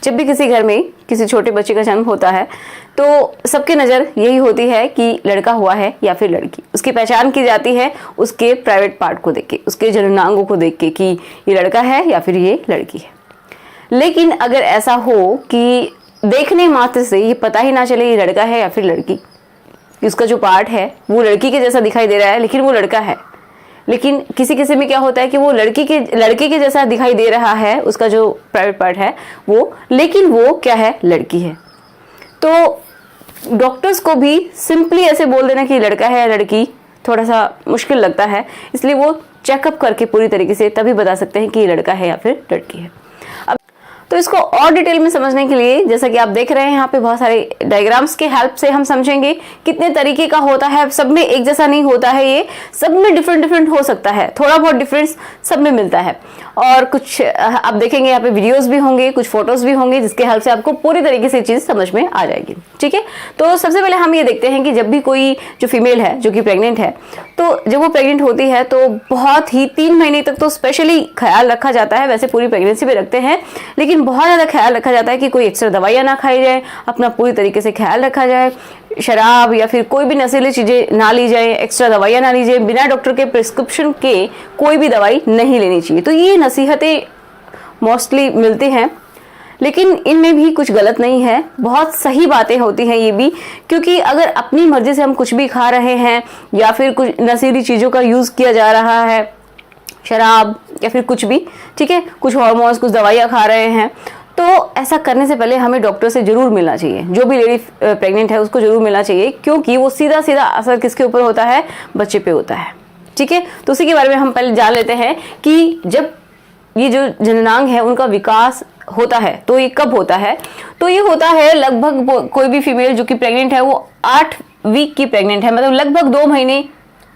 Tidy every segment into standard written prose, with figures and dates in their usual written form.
जब भी किसी घर में किसी छोटे बच्चे का जन्म होता है तो सबकी नज़र यही होती है कि लड़का हुआ है या फिर लड़की। उसकी पहचान की जाती है उसके प्राइवेट पार्ट को देख के, उसके जननांगों को देख के कि ये लड़का है या फिर ये लड़की है। लेकिन अगर ऐसा हो कि देखने मात्र से ये पता ही ना चले ये लड़का है या फिर लड़की, कि उसका जो पार्ट है वो लड़की के जैसा दिखाई दे रहा है लेकिन वो लड़का है, लेकिन किसी किसी में क्या होता है कि वो लड़के के जैसा दिखाई दे रहा है उसका जो प्राइवेट पार्ट है वो, लेकिन वो क्या है, लड़की है। तो डॉक्टर्स को भी सिंपली ऐसे बोल देना कि लड़का है या लड़की थोड़ा सा मुश्किल लगता है, इसलिए वो चेकअप करके पूरी तरीके से तभी बता सकते हैं कि ये लड़का है या फिर लड़की है। तो इसको और डिटेल में समझने के लिए जैसा कि आप देख रहे हैं यहाँ पे बहुत सारे डायग्राम्स के हेल्प से हम समझेंगे कितने तरीके का होता है। सब में एक जैसा नहीं होता है, ये सब में डिफरेंट डिफरेंट हो सकता है, थोड़ा बहुत डिफरेंस सब में मिलता है। और कुछ आप देखेंगे यहाँ पे वीडियोस भी होंगे, कुछ फोटोज भी होंगे जिसके हेल्प से आपको पूरी तरीके से चीज समझ में आ जाएगी। ठीक है, तो सबसे पहले हम ये देखते हैं कि जब भी कोई जो फीमेल है जो कि प्रेग्नेंट है, तो जब वो प्रेग्नेंट होती है तो बहुत ही 3 महीने तक तो स्पेशली ख्याल रखा जाता है। वैसे पूरी प्रेगनेंसी में रखते हैं, लेकिन बहुत ज़्यादा ख्याल रखा जाता है कि कोई एक्स्ट्रा दवाइयाँ ना खाई जाए, अपना पूरी तरीके से ख्याल रखा जाए, शराब या फिर कोई भी नशीली चीज़ें ना ली जाए, एक्स्ट्रा दवाइयाँ ना ली जाए, बिना डॉक्टर के प्रिस्क्रिप्शन के कोई भी दवाई नहीं लेनी चाहिए। तो ये नसीहतें मोस्टली मिलती हैं, लेकिन इनमें भी कुछ गलत नहीं है, बहुत सही बातें होती हैं ये भी। क्योंकि अगर अपनी मर्जी से हम कुछ भी खा रहे हैं या फिर कुछ नशीली चीज़ों का यूज़ किया जा रहा है, शराब या फिर कुछ भी, ठीक है, कुछ हार्मोन्स, कुछ दवाइयाँ खा रहे हैं, तो ऐसा करने से पहले हमें डॉक्टर से जरूर मिलना चाहिए। जो भी लेडी प्रेग्नेंट है उसको जरूर मिलना चाहिए, क्योंकि वो सीधा सीधा असर किसके ऊपर होता है, बच्चे पे होता है। ठीक है, तो उसी के बारे में हम पहले जान लेते हैं कि जब ये जो जननांग है उनका विकास होता है तो ये कब होता है। तो ये होता है लगभग, कोई भी फीमेल जो कि प्रेग्नेंट है वो 8 वीक की प्रेग्नेंट है, मतलब लगभग 2 महीने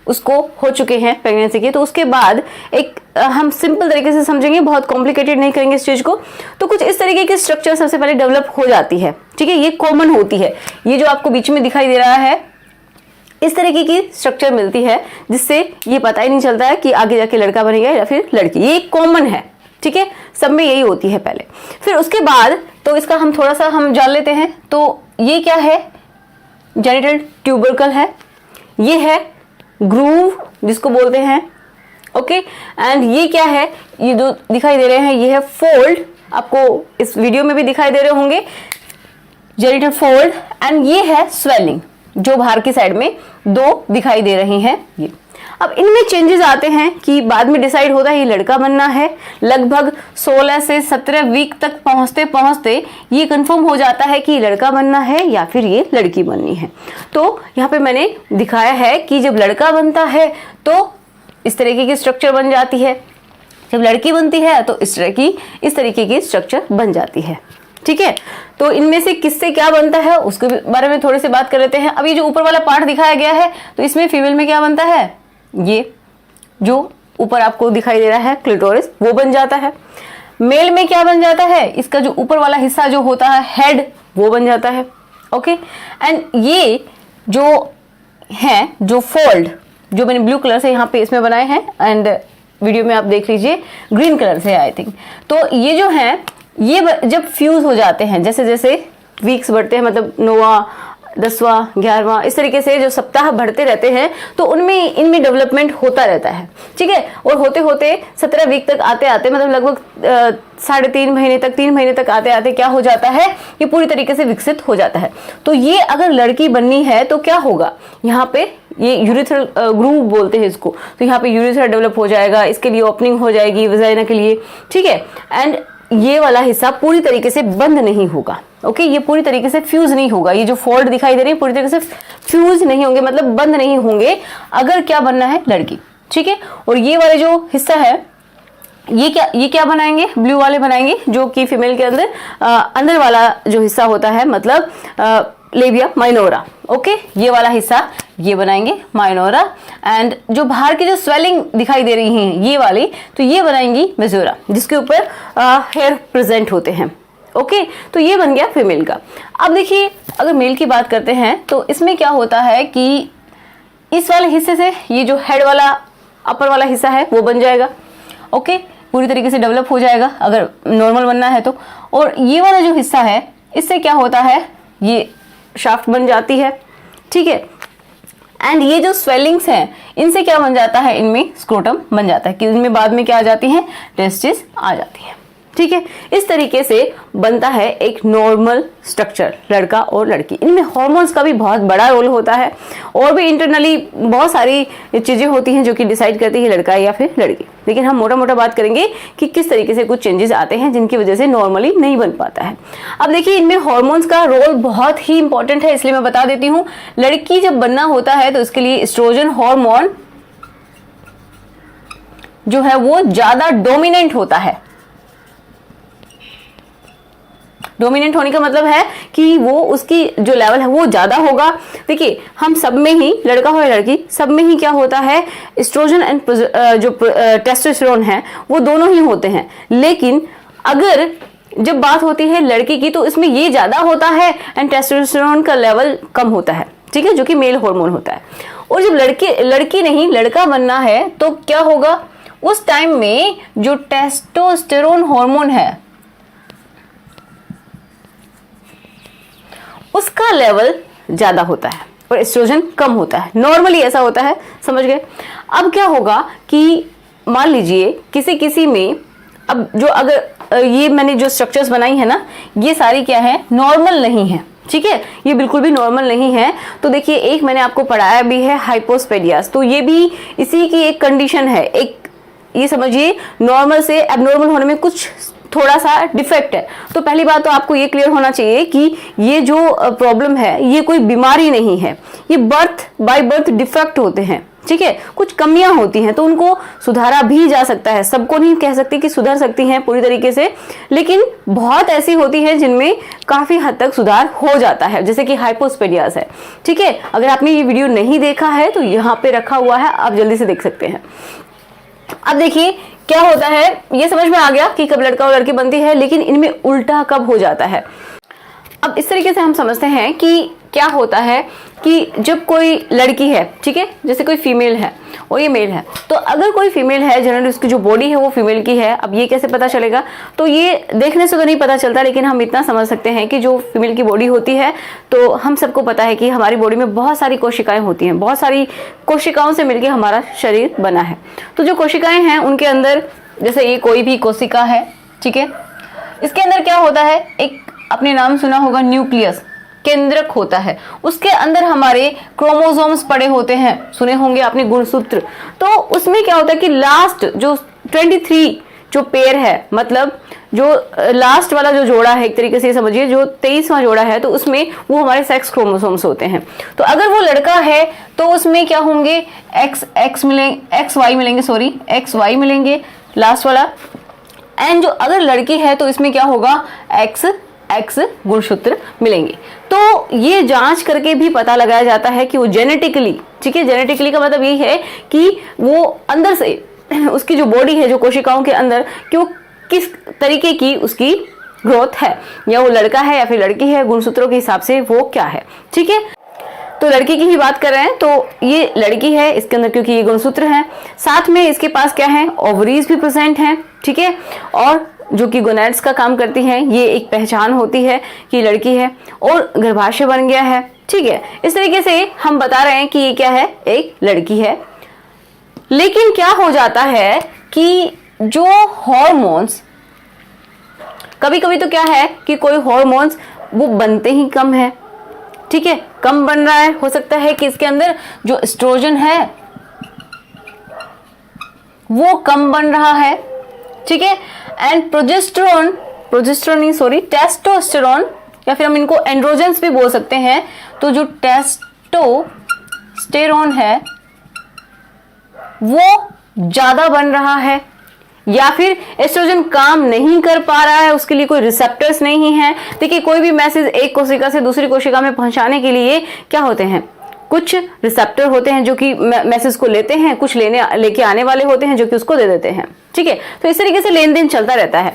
उसको हो चुके हैं प्रेगनेंसी के। तो उसके बाद एक हम सिंपल तरीके से समझेंगे, बहुत कॉम्प्लिकेटेड नहीं करेंगे इस चीज को। तो कुछ इस तरीके की स्ट्रक्चर सबसे पहले डेवलप हो जाती है। ठीक है, ये कॉमन होती है, ये जो आपको बीच में दिखाई दे रहा है इस तरीके की स्ट्रक्चर मिलती है, जिससे ये पता ही नहीं चलता है कि आगे जाके लड़का बनेगा या फिर लड़की। ये कॉमन है, ठीक है, सब में यही होती है पहले। फिर उसके बाद तो इसका हम थोड़ा सा हम जान लेते हैं। तो ये क्या है, जेनिटल ट्यूबरकल है, ये है ग्रूव जिसको बोलते हैं, ओके। एंड ये क्या है, ये जो दिखाई दे रहे हैं ये है फोल्ड, आपको इस वीडियो में भी दिखाई दे रहे होंगे, जेनिटल फोल्ड। एंड ये है स्वेलिंग, जो बाहर की साइड में 2 दिखाई दे रही हैं ये। अब इनमें चेंजेस आते हैं कि बाद में डिसाइड होता है ये लड़का बनना है। लगभग 16 से 17 वीक तक पहुंचते पहुंचते ये कंफर्म हो जाता है कि लड़का बनना है या फिर ये लड़की बननी है। तो यहाँ पे मैंने दिखाया है कि जब लड़का बनता है तो इस तरीके की स्ट्रक्चर बन जाती है, जब लड़की बनती है तो इस तरीके की स्ट्रक्चर बन जाती है। ठीक है, तो इनमें से किससे क्या बनता है उसके बारे में थोड़ी सी बात कर लेते हैं। अभी जो ऊपर वाला पार्ट दिखाया गया है, तो इसमें फीमेल में क्या बनता है, ये जो ऊपर आपको दिखाई दे रहा है क्लिटोरिस, वो बन जाता है। मेल में क्या बन जाता है, इसका जो ऊपर वाला हिस्सा जो होता है हेड, वो बन जाता है, ओके। एंड ये जो है, जो फोल्ड जो मैंने ब्लू कलर से यहाँ पे इसमें बनाए हैं, एंड वीडियो में आप देख लीजिए ग्रीन कलर से आई थिंक, तो ये जो है ये जब फ्यूज हो जाते हैं, जैसे जैसे वीक्स बढ़ते हैं, मतलब 9वां 10वां 11वां इस तरीके से जो सप्ताह बढ़ते रहते हैं, तो उनमें इनमें डेवलपमेंट होता रहता है। ठीक है, और होते होते 17 वीक तक आते आते, मतलब लगभग 3.5 महीने तक, 3 महीने तक आते आते क्या हो जाता है, ये पूरी तरीके से विकसित हो जाता है। तो ये अगर लड़की बननी है तो क्या होगा, यहाँ पे ये यूरिथ्रल ग्रूव बोलते हैं इसको, तो यहाँ पे यूरिथ्रा डेवलप हो जाएगा, इसके लिए ओपनिंग हो जाएगी वजाइना के लिए। ठीक है, एंड ये वाला हिस्सा पूरी तरीके से बंद नहीं होगा, ओके। ये पूरी तरीके से फ्यूज नहीं होगा, ये जो फोल्ड दिखाई दे रही है पूरी तरीके से फ्यूज नहीं होंगे, मतलब बंद नहीं होंगे अगर क्या बनना है, लड़की। ठीक है, और ये वाले जो हिस्सा है ये क्या बनाएंगे, ब्लू वाले बनाएंगे, जो कि फीमेल के अंदर वाला जो हिस्सा होता है, मतलब लेबिया माइनोरा, ओके। ये वाला हिस्सा ये बनाएंगे माइनोरा। एंड जो बाहर की जो स्वेलिंग दिखाई दे रही है ये वाली, तो ये बनाएंगी मेजोरा, जिसके ऊपर हेयर प्रेजेंट होते हैं, ओके। तो ये बन गया फीमेल का। अब देखिए, अगर मेल की बात करते हैं तो इसमें क्या होता है कि इस वाले हिस्से से ये जो हेड वाला अपर वाला हिस्सा है वो बन जाएगा, ओके, पूरी तरीके से डेवलप हो जाएगा अगर नॉर्मल बनना है तो। और ये वाला जो हिस्सा है इससे क्या होता है, ये शाफ्ट बन जाती है, ठीक है। एंड ये जो स्वेलिंग्स हैं इनसे क्या बन जाता है, इनमें स्क्रोटम बन जाता है, कि इनमें बाद में क्या आ जाती है, टेस्टिस आ जाती है, ठीक है। इस तरीके से बनता है एक नॉर्मल स्ट्रक्चर लड़का और लड़की। इनमें हार्मोन्स का भी बहुत बड़ा रोल होता है और भी इंटरनली बहुत सारी चीजें होती हैं जो कि डिसाइड करती है लड़का या फिर लड़की। लेकिन हम मोटा मोटा बात करेंगे कि किस तरीके से कुछ चेंजेस आते हैं जिनकी वजह से नॉर्मली नहीं बन पाता है। अब देखिए, इनमें हार्मोन्स का रोल बहुत ही इंपॉर्टेंट है, इसलिए मैं बता देती हूँ। लड़की जब बनना होता है तो इसके लिए एस्ट्रोजन हार्मोन जो है वो ज्यादा डोमिनेंट होता है। डोमिनेंट होने का मतलब है कि वो उसकी जो लेवल है वो ज्यादा होगा। देखिए, हम सब में ही, लड़का हो या लड़की, सब में ही क्या होता है, एस्ट्रोजन एंड जो टेस्टोस्टेरोन है वो दोनों ही होते हैं। लेकिन अगर जब बात होती है लड़की की तो इसमें ये ज्यादा होता है एंड टेस्टोस्टेरोन का लेवल कम होता है, ठीक है, जो कि मेल हार्मोन होता है। और जब लड़की नहीं लड़का बनना है तो क्या होगा, उस टाइम में जो टेस्टोस्टेरोन हार्मोन है उसका लेवल ज्यादा होता है और एस्ट्रोजन कम होता है। नॉर्मली ऐसा होता है, समझ गए। अब क्या होगा कि मान लीजिए किसी में, अब जो अगर ये मैंने जो स्ट्रक्चर्स बनाई है ना, ये सारी क्या है, नॉर्मल नहीं है, ठीक है, ये बिल्कुल भी नॉर्मल नहीं है। तो देखिए, एक मैंने आपको पढ़ाया भी है हाइपोस्पेडियास, तो ये भी इसी की एक कंडीशन है। एक ये समझिए, नॉर्मल से एबनॉर्मल होने में कुछ थोड़ा सा डिफेक्ट है। तो पहली बात तो आपको ये क्लियर होना चाहिए कि ये जो प्रॉब्लम है ये कोई बीमारी नहीं है, ये बाय बर्थ डिफेक्ट होते हैं, ठीक है, कुछ कमियां होती हैं, तो उनको सुधारा भी जा सकता है। सबको नहीं कह सकती कि सुधर सकती हैं पूरी तरीके से, लेकिन बहुत ऐसी होती है जिनमें काफी हद तक सुधार हो जाता है, जैसे कि हाइपोस्पेडियास है, ठीक है। अगर आपने ये वीडियो नहीं देखा है तो यहाँ पे रखा हुआ है, आप जल्दी से देख सकते हैं। अब देखिए क्या होता है, ये समझ में आ गया कि कब लड़का और लड़की बनती है, लेकिन इनमें उल्टा कब हो जाता है। अब इस तरीके से हम समझते हैं कि क्या होता है कि जब कोई लड़की है, ठीक है, जैसे कोई फीमेल है और ये मेल है, तो अगर कोई फीमेल है, जनरली उसकी जो बॉडी है वो फीमेल की है। अब ये कैसे पता चलेगा, तो ये देखने से तो नहीं पता चलता, लेकिन हम इतना समझ सकते हैं कि जो फीमेल की बॉडी होती है, तो हम सबको पता है कि हमारी बॉडी में बहुत सारी कोशिकाएं होती हैं, बहुत सारी कोशिकाओं से मिलकर हमारा शरीर बना है। तो जो कोशिकाएं हैं उनके अंदर, जैसे ये कोई भी कोशिका है, ठीक है, इसके अंदर क्या होता है, एक आपने नाम सुना होगा न्यूक्लियस, केंद्रक होता है, उसके अंदर हमारे क्रोमोसोम्स पड़े होते हैं, सुने होंगे आपने गुणसूत्र। तो उसमें क्या होता है कि लास्ट जो 23 जो पेयर है, मतलब जो लास्ट वाला जो जोड़ा है, एक तरीके से समझिए जो 23वां जोड़ा है, तो उसमें वो हमारे सेक्स क्रोमोसोम्स होते हैं। तो अगर वो लड़का है तो उसमें क्या होंगे, एक्स वाई मिलेंगे लास्ट वाला। एंड जो अगर लड़की है तो इसमें क्या होगा, एक्स गुणसूत्र मिलेंगे। तो ये जांच करके भी पता लगाया जाता है कि वो जेनेटिकली, ठीक है, जेनेटिकली का मतलब ये है कि वो अंदर से उसकी जो बॉडी है, जो कोशिकाओं के अंदर, कि वो किस तरीके की उसकी ग्रोथ है, या वो लड़का है या फिर लड़की है, गुणसूत्रों के हिसाब से वो क्या है, ठीक है। तो लड़की की ही बात कर रहे हैं, तो ये लड़की है, इसके अंदर क्योंकि ये गुणसूत्र है, साथ में इसके पास क्या है, ओवरीज भी प्रेजेंट हैं, ठीक है, और जो कि गोनैड्स का काम करती हैं, ये एक पहचान होती है कि लड़की है, और गर्भाशय बन गया है, ठीक है। इस तरीके से हम बता रहे हैं कि ये क्या है, एक लड़की है। लेकिन क्या हो जाता है कि जो हॉर्मोन्स, कभी कभी तो क्या है कि कोई हॉर्मोन्स वो बनते ही कम है, ठीक है, कम बन रहा है। हो सकता है कि इसके अंदर जो एस्ट्रोजन है वो कम बन रहा है, ठीक है, एंड टेस्टोस्टेरोन, या फिर हम इनको एंड्रोजेंस भी बोल सकते हैं। तो जो टेस्टोस्टेरोन है वो ज्यादा बन रहा है, या फिर एस्ट्रोजन काम नहीं कर पा रहा है, उसके लिए कोई रिसेप्टर्स नहीं है। देखिए, कोई भी मैसेज एक कोशिका से दूसरी कोशिका में पहुंचाने के लिए क्या होते हैं, कुछ रिसेप्टर होते हैं जो कि मैसेज को लेते हैं, कुछ लेके आने वाले होते हैं जो कि उसको दे देते हैं, ठीक है। तो इस तरीके से लेन देन चलता रहता है।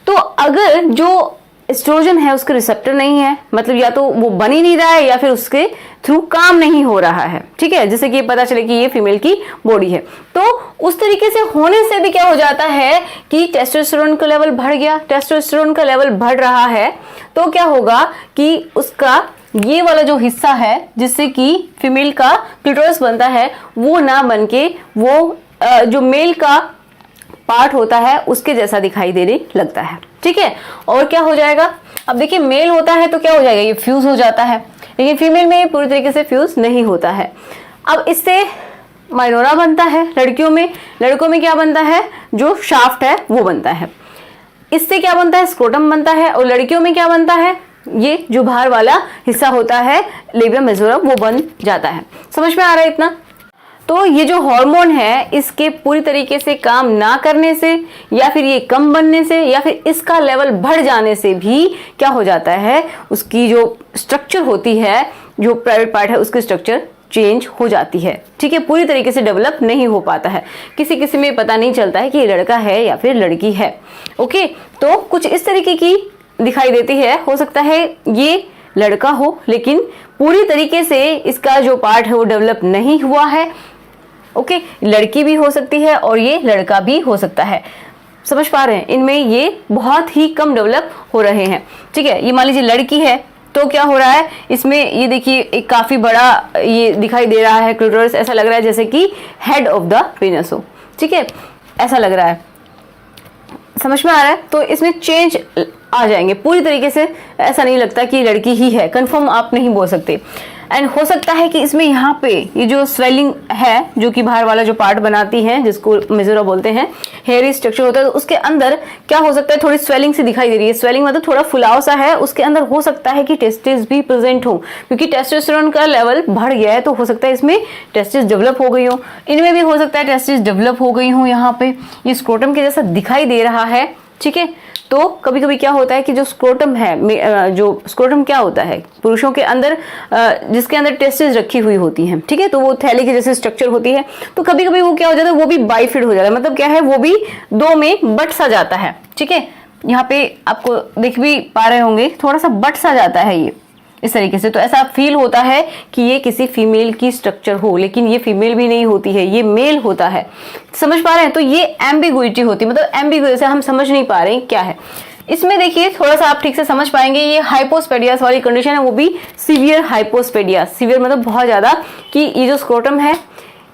तो अगर जो एस्ट्रोजन है उसके रिसेप्टर नहीं है, मतलब या तो वो बन ही नहीं रहा है या फिर उसके थ्रू काम नहीं हो रहा है, ठीक है, जैसे कि पता चले कि ये फीमेल की बॉडी है, तो उस तरीके से होने से भी क्या हो जाता है कि टेस्टोस्टेरोन का लेवल बढ़ गया, टेस्टोस्टेरोन का लेवल बढ़ रहा है तो क्या होगा कि उसका ये वाला जो हिस्सा है जिससे कि फीमेल का क्लिटोरस बनता है वो ना बन के वो जो मेल का पार्ट होता है उसके जैसा दिखाई देने लगता है। ठीक है, और क्या हो जाएगा, अब देखिए मेल होता है तो क्या हो जाएगा, ये फ्यूज हो जाता है, लेकिन फीमेल में ये पूरी तरीके से फ्यूज नहीं होता है। अब इससे माइनोरा बनता है लड़कियों में, लड़कों में क्या बनता है, जो शाफ्ट है वो बनता है। इससे क्या बनता है, स्क्रोटम बनता है, और लड़कियों में क्या बनता है, ये जो बाहर वाला हिस्सा होता है लेबियम मेजोरम वो बन जाता है। समझ में आ रहा है इतना? तो ये जो हार्मोन है इसके पूरी तरीके से काम ना करने से या फिर ये कम बनने से या फिर इसका लेवल बढ़ जाने से भी क्या हो जाता है, उसकी जो स्ट्रक्चर होती है, जो प्राइवेट पार्ट है उसकी स्ट्रक्चर चेंज हो जाती है। ठीक है, पूरी तरीके से डेवलप नहीं हो पाता है, किसी किसी में पता नहीं चलता है कि ये लड़का है या फिर लड़की है। ओके, तो कुछ इस तरीके की दिखाई देती है, हो सकता है ये लड़का हो लेकिन पूरी तरीके से इसका जो पार्ट है वो डेवलप नहीं हुआ है। ओके, लड़की भी हो सकती है और ये लड़का भी हो सकता है। समझ पा रहे हैं, इनमें ये बहुत ही कम डेवलप हो रहे हैं। ठीक है, ये मान लीजिए लड़की है तो क्या हो रहा है, इसमें ये देखिए एक काफी बड़ा ये दिखाई दे रहा है क्लिटोरस, ऐसा लग रहा है जैसे कि हेड ऑफ द पेनिस हो। ठीक है, ऐसा लग रहा है, समझ में आ रहा है? तो इसमें चेंज आ जाएंगे पूरी तरीके से, ऐसा नहीं लगता कि लड़की ही है, कंफर्म आप नहीं बोल सकते। एंड हो सकता है कि इसमें यहाँ पे ये जो स्वेलिंग है जो कि बाहर वाला जो पार्ट बनाती है जिसको मेजोरा बोलते हैं, हेयरी स्ट्रक्चर होता है, तो उसके अंदर क्या हो सकता है, थोड़ी स्वेलिंग सी दिखाई दे रही है। स्वेलिंग मतलब थोड़ा फुलाव सा है, उसके अंदर हो सकता है कि टेस्टिस भी प्रेजेंट हो, क्योंकि टेस्टोस्टेरोन का लेवल बढ़ गया है तो हो सकता है इसमें टेस्टिस डेवलप हो गई हो, इनमें भी हो सकता है टेस्टिस डेवलप हो गई हो। यहाँ पे ये स्क्रोटम के जैसा दिखाई दे रहा है। ठीक है, तो कभी कभी क्या होता है कि जो स्क्रोटम है, जो स्क्रोटम क्या होता है पुरुषों के अंदर, जिसके अंदर टेस्टिस रखी हुई होती हैं, ठीक है, तो वो थैली के जैसे स्ट्रक्चर होती है, तो कभी कभी वो क्या हो जाता है, वो भी बाइफिड हो जाता है, मतलब क्या है, वो भी दो में बट सा जाता है। ठीक है, यहाँ पे आपको दिख भी पा रहे होंगे, थोड़ा सा बट सा जाता है ये इस तरीके से, तो ऐसा फील होता है कि ये किसी फीमेल की स्ट्रक्चर हो, लेकिन ये फीमेल भी नहीं होती है, ये मेल होता है। समझ पा रहे हैं? तो ये एम्बिगुइटी होती है, मतलब एम्बिगुइटी, हम समझ नहीं पा रहे हैं क्या है इसमें। देखिए थोड़ा सा आप ठीक से समझ पाएंगे, ये हाइपोस्पेडियास वाली कंडीशन है, वो भी सीवियर हाइपोस्पेडियास, सीवियर मतलब बहुत ज्यादा, कि ये जो स्क्रोटम है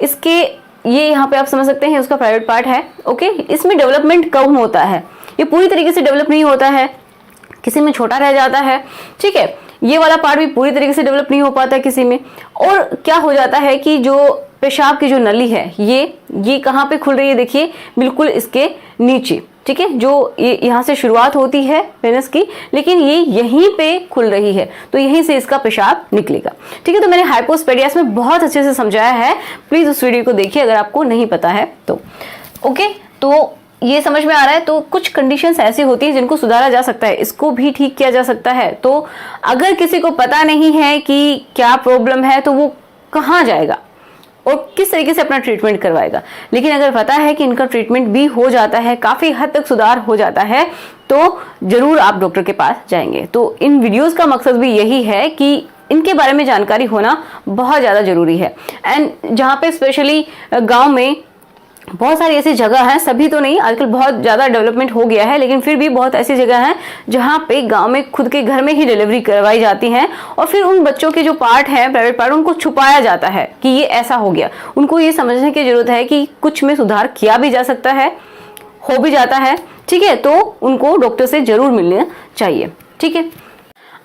इसके, ये यहाँ पे आप समझ सकते हैं उसका प्राइवेट पार्ट है। ओके, इसमें डेवलपमेंट कम होता है, ये पूरी तरीके से डेवलप नहीं होता है, किसी में छोटा रह जाता है। ठीक है, ये वाला पार्ट भी पूरी तरीके से डेवलप नहीं हो पाता है किसी में। और क्या हो जाता है कि जो पेशाब की जो नली है ये कहाँ पे खुल रही है, देखिए बिल्कुल इसके नीचे। ठीक है, जो ये यहाँ से शुरुआत होती है पेनिस की, लेकिन ये यहीं पे खुल रही है, तो यहीं से इसका पेशाब निकलेगा। ठीक है, तो मैंने हाइपोस्पेडियास में बहुत अच्छे से समझाया है, प्लीज उस वीडियो को देखिए अगर आपको नहीं पता है तो। ओके, तो ये समझ में आ रहा है। तो कुछ कंडीशंस ऐसी होती है जिनको सुधारा जा सकता है, इसको भी ठीक किया जा सकता है। तो अगर किसी को पता नहीं है कि क्या प्रॉब्लम है तो वो कहाँ जाएगा और किस तरीके से अपना ट्रीटमेंट करवाएगा, लेकिन अगर पता है कि इनका ट्रीटमेंट भी हो जाता है, काफी हद तक सुधार हो जाता है, तो जरूर आप डॉक्टर के पास जाएंगे। तो इन वीडियोस का मकसद भी यही है कि इनके बारे में जानकारी होना बहुत ज्यादा जरूरी है। एंड जहाँ पे स्पेशली गांव में बहुत सारी ऐसी जगह हैं, सभी तो नहीं, आजकल बहुत ज्यादा डेवलपमेंट हो गया है, लेकिन फिर भी बहुत ऐसी जगह हैं जहां पे गांव में खुद के घर में ही डिलीवरी करवाई जाती है, और फिर उन बच्चों के जो पार्ट हैं, प्राइवेट पार्ट, उनको छुपाया जाता है कि ये ऐसा हो गया। उनको ये समझने की जरूरत है कि कुछ में सुधार किया भी जा सकता है, हो भी जाता है। ठीक है, तो उनको डॉक्टर से जरूर मिलना चाहिए। ठीक है,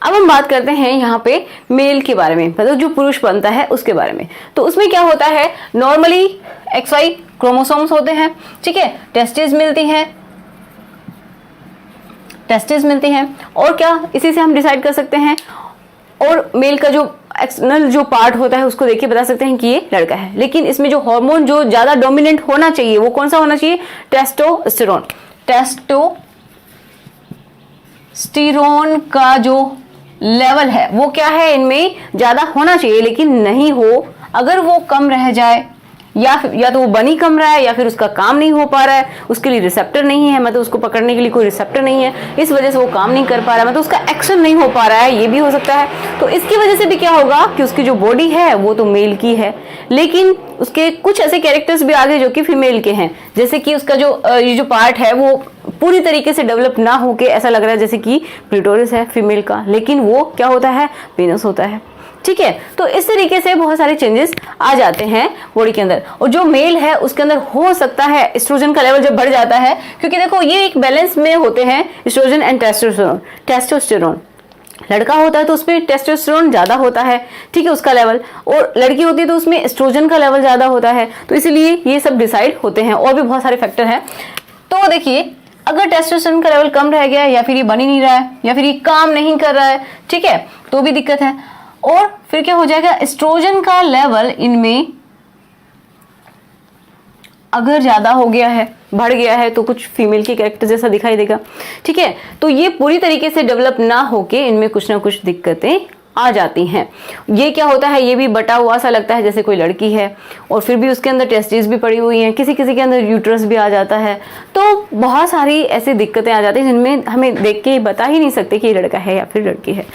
अब हम बात करते हैं यहाँ पे मेल के बारे में, मतलब जो पुरुष बनता है उसके बारे में। तो उसमें क्या होता है, नॉर्मली XY क्रोमोसोम्स होते हैं। ठीक है, टेस्टिस मिलती हैं, और क्या इसी से हम डिसाइड कर सकते हैं। और मेल का जो एक्सटर्नल जो पार्ट होता है उसको देख के बता सकते हैं कि ये लड़का है। लेकिन इसमें जो हार्मोन जो ज्यादा डोमिनेंट होना चाहिए वो कौन सा होना चाहिए, टेस्टोस्टेरोन। टेस्टोस्टेरोन का जो लेवल है वो क्या है, इनमें ज्यादा होना चाहिए, लेकिन नहीं हो। अगर वो कम रह जाए या तो वो बन ही कम रहा है, या फिर उसका काम नहीं हो पा रहा है, उसके लिए रिसेप्टर नहीं है, मतलब उसको पकड़ने के लिए कोई रिसेप्टर नहीं है, इस वजह से वो काम नहीं कर पा रहा है, मतलब उसका एक्शन नहीं हो पा रहा है, ये भी हो सकता है। तो इसकी वजह से भी क्या होगा कि उसकी जो बॉडी है वो तो मेल की है, लेकिन उसके कुछ ऐसे कैरेक्टर्स भी आ गए जो कि फीमेल के हैं, जैसे कि उसका ये जो पार्ट है वो पूरी तरीके से डेवलप ना होके ऐसा लग रहा है जैसे कि क्लिटोरिस है फीमेल का, लेकिन वो क्या होता है, पेनिस होता है। ठीक है, तो इस तरीके से बहुत सारे चेंजेस आ जाते हैं बॉडी के अंदर। और जो मेल है उसके अंदर हो सकता है एस्ट्रोजन का लेवल जब बढ़ जाता है, क्योंकि देखो ये एक बैलेंस में होते हैं एस्ट्रोजन एंड टेस्टोस्टेरोन। लड़का होता है तो उसमें टेस्टोस्टेरोन ज्यादा होता है, ठीक है, उसका लेवल, और लड़की होती है तो उसमें एस्ट्रोजन का लेवल ज्यादा होता है। तो इसीलिए ये सब डिसाइड होते हैं, और भी बहुत सारे फैक्टर हैं। तो देखिए, अगर टेस्टोस्टेरोन का लेवल कम रह गया, या फिर ये बन ही नहीं रहा है, या फिर ये काम नहीं कर रहा है, ठीक है, तो भी दिक्कत है। और फिर क्या हो जाएगा, एस्ट्रोजन का लेवल इनमें अगर ज्यादा हो गया है, बढ़ गया है, तो कुछ फीमेल के कैरेक्टर जैसा दिखाई देगा। ठीक है, तो ये पूरी तरीके से डेवलप ना होके इनमें कुछ ना कुछ दिक्कतें आ जाती हैं। ये क्या होता है, ये भी बटा हुआ सा लगता है जैसे कोई लड़की है, और फिर भी उसके अंदर टेस्टिस भी पड़ी हुई हैं, किसी किसी के अंदर यूट्रस भी आ जाता है। तो बहुत सारी ऐसी दिक्कतें आ जाती हैं जिनमें हमें देख के बता ही नहीं सकते कि ये लड़का है या फिर लड़की है।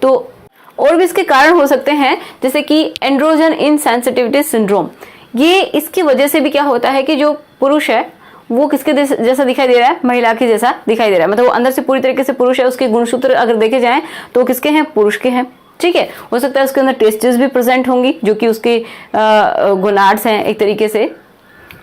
तो और भी इसके कारण हो सकते हैं, जैसे कि एंड्रोजन इनसेंसिटिविटी सिंड्रोम। ये इसकी वजह से भी क्या होता है कि जो पुरुष है वो किसके जैसा दिखाई दे रहा है, महिला के जैसा दिखाई दे रहा है, मतलब वो अंदर से पूरी तरीके से पुरुष है, उसके गुणसूत्र अगर देखे जाएं तो किसके हैं, पुरुष के हैं। ठीक है, हो सकता है उसके अंदर टेस्टिस भी प्रेजेंट होंगी जो कि उसके गोनाड्स हैं एक तरीके से,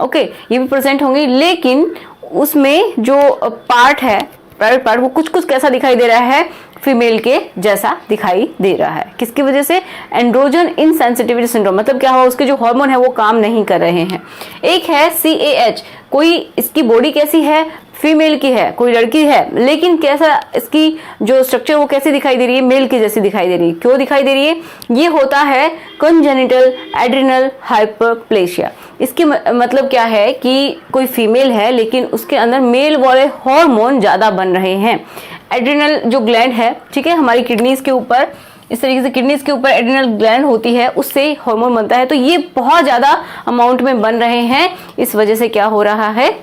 ओके, ये भी प्रेजेंट होंगी, लेकिन उसमें जो पार्ट है, प्राइवेट पार्ट, वो कुछ कुछ कैसा दिखाई दे रहा है, फीमेल के जैसा दिखाई दे रहा है। किसकी वजह से, एंड्रोजन इनसेंसिटिविटी सिंड्रोम। मतलब क्या हुआ, उसके जो हार्मोन है वो काम नहीं कर रहे हैं। एक है CAH, कोई इसकी बॉडी कैसी है, फीमेल की है, कोई लड़की है, लेकिन कैसा इसकी जो स्ट्रक्चर वो कैसी दिखाई दे रही है, मेल की जैसी दिखाई दे रही है। क्यों दिखाई दे रही है, ये होता है कंजेनिटल एड्रिनल हाइपरप्लेशिया। इसकी मतलब क्या है कि कोई फीमेल है लेकिन उसके अंदर मेल वाले हार्मोन ज्यादा बन रहे हैं। एड्रिनल जो ग्लैंड है, ठीक है, हमारी किडनीज के ऊपर, इस तरीके से किडनीज के ऊपर एड्रिनल ग्लैंड होती है, उससे हार्मोन बनता है। तो ये बहुत ज्यादा अमाउंट में बन रहे हैं, इस वजह से क्या हो रहा है,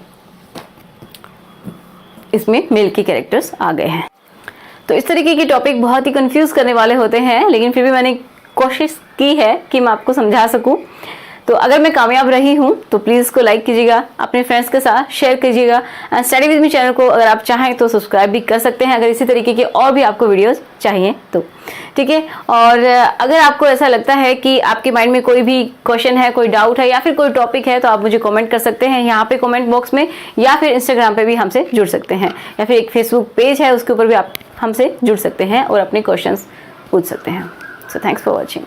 इसमें मेल के कैरेक्टर्स आ गए हैं। तो इस तरीके के टॉपिक बहुत ही कंफ्यूज करने वाले होते हैं, लेकिन फिर भी मैंने कोशिश की है कि मैं आपको समझा सकूं। तो अगर मैं कामयाब रही हूं तो प्लीज़ इसको लाइक कीजिएगा, अपने फ्रेंड्स के साथ शेयर कीजिएगा। स्टडी विद मी चैनल को अगर आप चाहें तो सब्सक्राइब भी कर सकते हैं, अगर इसी तरीके के और भी आपको वीडियोस चाहिए तो, ठीक है। और अगर आपको ऐसा लगता है कि आपके माइंड में कोई भी क्वेश्चन है, कोई डाउट है या फिर कोई टॉपिक है, तो आप मुझे कमेंट कर सकते हैं यहाँ पे कमेंट बॉक्स में, या फिर इंस्टाग्राम पे भी हमसे जुड़ सकते हैं, या फिर एक फेसबुक पेज है उसके ऊपर भी आप हमसे जुड़ सकते हैं और अपने क्वेश्चंस पूछ सकते हैं। So thanks for watching.